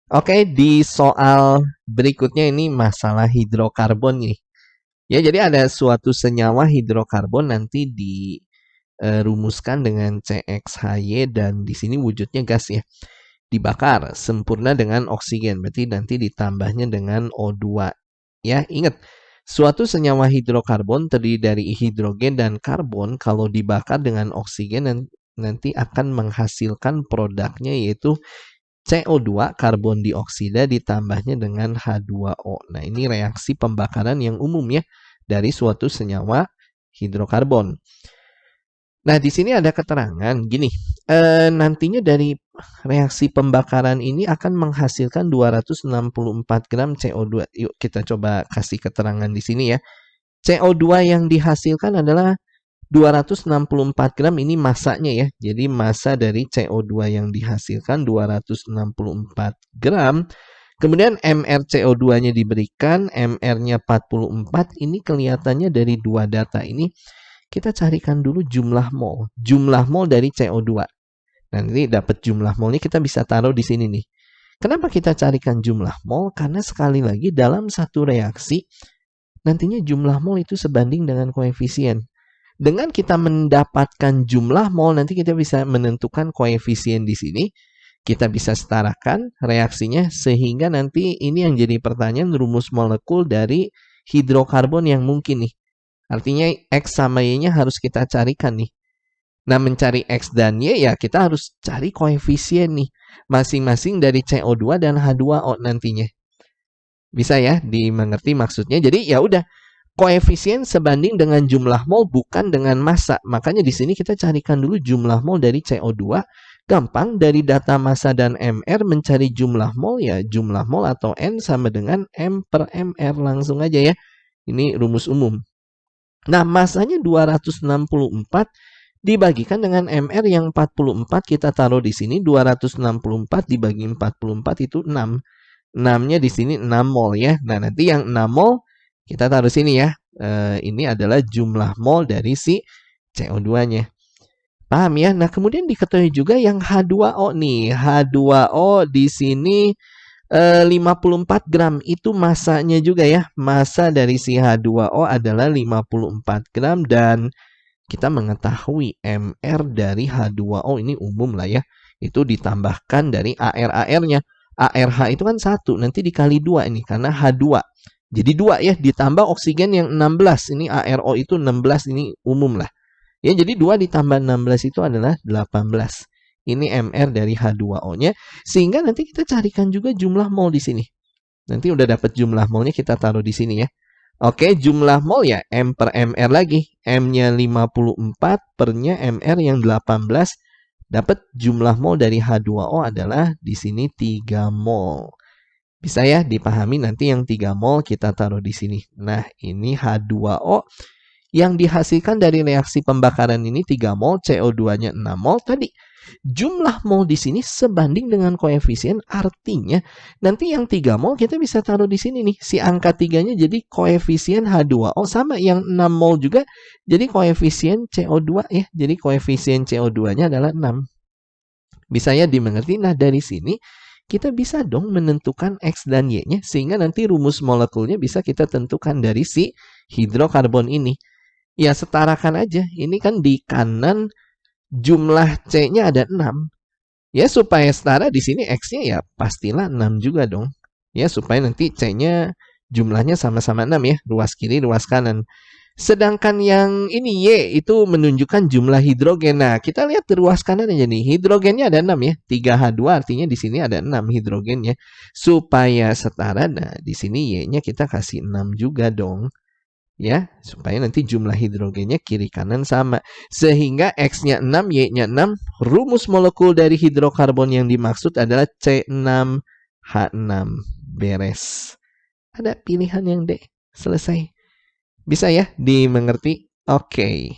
Oke, di soal berikutnya ini masalah hidrokarbon nih. Ya, jadi ada suatu senyawa hidrokarbon nanti dirumuskan dengan CXHY dan di sini wujudnya gas ya. Dibakar sempurna dengan oksigen, berarti nanti ditambahnya dengan O2. Ya, ingat, suatu senyawa hidrokarbon terdiri dari hidrogen dan karbon kalau dibakar dengan oksigen nanti akan menghasilkan produknya yaitu CO2 karbon dioksida ditambahnya dengan H2O. Nah, ini reaksi pembakaran yang umum ya dari suatu senyawa hidrokarbon. Nah, di sini ada keterangan gini, nantinya dari reaksi pembakaran ini akan menghasilkan 264 gram CO2. Yuk kita coba kasih keterangan di sini ya. CO2 yang dihasilkan adalah 264 gram, ini masanya ya. Jadi massa dari CO2 yang dihasilkan 264 gram. Kemudian MrCO2-nya diberikan, MR-nya 44. Ini kelihatannya dari dua data ini kita carikan dulu jumlah mol. Jumlah mol dari CO2. Nanti dapat jumlah molnya kita bisa taruh di sini nih. Kenapa kita carikan jumlah mol? Karena sekali lagi dalam satu reaksi nantinya jumlah mol itu sebanding dengan koefisien. Dengan kita mendapatkan jumlah mol, nanti kita bisa menentukan koefisien di sini. Kita bisa setarakan reaksinya sehingga nanti ini yang jadi pertanyaan rumus molekul dari hidrokarbon yang mungkin nih. Artinya X sama Y-nya harus kita carikan nih. Nah, mencari X dan Y ya kita harus cari koefisien nih. Masing-masing dari CO2 dan H2O nantinya. Bisa ya dimengerti maksudnya. Jadi ya udah, koefisien sebanding dengan jumlah mol bukan dengan massa. Makanya di sini kita carikan dulu jumlah mol dari CO2. Gampang, dari data massa dan MR mencari jumlah mol ya jumlah mol atau N sama dengan M per MR. Langsung aja ya. Ini rumus umum. Nah, massanya 264 dibagikan dengan MR yang 44, kita taruh di sini 264 dibagi 44 itu 6. 6-nya di sini 6 mol ya. Nah, nanti yang 6 mol kita taruh sini ya. Ini adalah jumlah mol dari si CO2-nya. Paham ya? Nah, kemudian diketahui juga yang H2O nih. H2O di sini 54 gram itu masanya juga ya. Massa dari si H2O adalah 54 gram dan kita mengetahui MR dari H2O ini umum lah ya. Itu ditambahkan dari AR-AR-nya. ARH itu kan 1, nanti dikali 2 ini karena H2. Jadi 2 ya, ditambah oksigen yang 16. Ini ARO itu 16, ini umum lah. Ya, jadi 2 ditambah 16 itu adalah 18. Ini MR dari H2O-nya. Sehingga nanti kita carikan juga jumlah mol di sini. Nanti udah dapat jumlah molnya kita taruh di sini ya. Oke, jumlah mol ya M per MR lagi. M-nya 54, per-nya MR yang 18. Dapat jumlah mol dari H2O adalah di sini 3 mol. Bisa ya dipahami, nanti yang 3 mol kita taruh di sini. Nah, ini H2O yang dihasilkan dari reaksi pembakaran ini 3 mol, CO2-nya 6 mol. Tadi jumlah mol di sini sebanding dengan koefisien, artinya nanti yang 3 mol kita bisa taruh di sini nih. Si angka 3-nya jadi koefisien H2O sama yang 6 mol juga jadi koefisien CO2 ya. Jadi koefisien CO2-nya adalah 6. Bisa ya dimengerti? Nah, dari sini kita bisa dong menentukan X dan Y-nya sehingga nanti rumus molekulnya bisa kita tentukan dari si hidrokarbon ini. Ya, setarakan aja. Ini kan di kanan jumlah C-nya ada 6. Ya, supaya setara di sini X-nya ya pastilah 6 juga dong. Ya, supaya nanti C-nya jumlahnya sama-sama 6 ya. Ruas kiri, ruas kanan. Sedangkan yang ini Y itu menunjukkan jumlah hidrogen. Nah, kita lihat di ruas kanan aja nih. Hidrogennya ada 6 ya. 3H2 artinya di sini ada 6 hidrogennya. Supaya setara, nah di sini Y-nya kita kasih 6 juga dong. Ya, supaya nanti jumlah hidrogennya kiri kanan sama. Sehingga X-nya 6, Y-nya 6. Rumus molekul dari hidrokarbon yang dimaksud adalah C6H6. Beres. Ada pilihan yang D. Selesai. Bisa ya dimengerti? Oke.